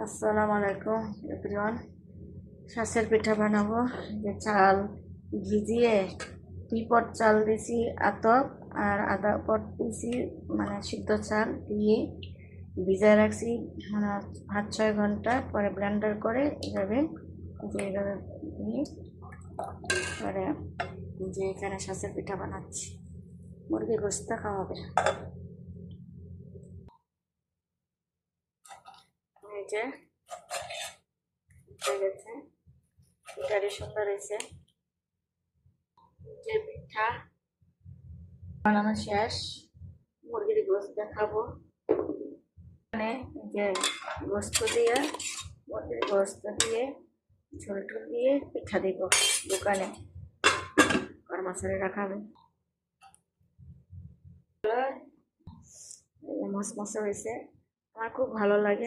আসসালামু আলাইকুম এভরিওয়ান। শাঁসের পিঠা বানাবো। যে চাল ভিজিয়ে 2 পট চাল দিছি আতপ, আর আধা পট দিছি মানে সিদ্ধ চাল দিয়ে ভিজায় রাখছি মানে 5-6 ঘন্টা, পরে ব্লেন্ডার করে এইভাবে এইভাবে দিয়ে পরে এখানে শাঁসের পিঠা বানাচ্ছি। মুরগি গোস্ত খাওয়াবে। এই যে হয়ে গেছে, পিঠাটি সুন্দর হয়েছে। যে পিঠা বানানো শেষ, মুরগির গোস্ত দেখাবো। মানে যে গোস্ত দিয়ে, মুরগির গোস্ত দিয়ে ঝোল টোল দিয়ে পিঠা দিব দোকানে, কর্মচারীরা খাবে। মসমসে হয়েছে, আমার খুব ভালো লাগে।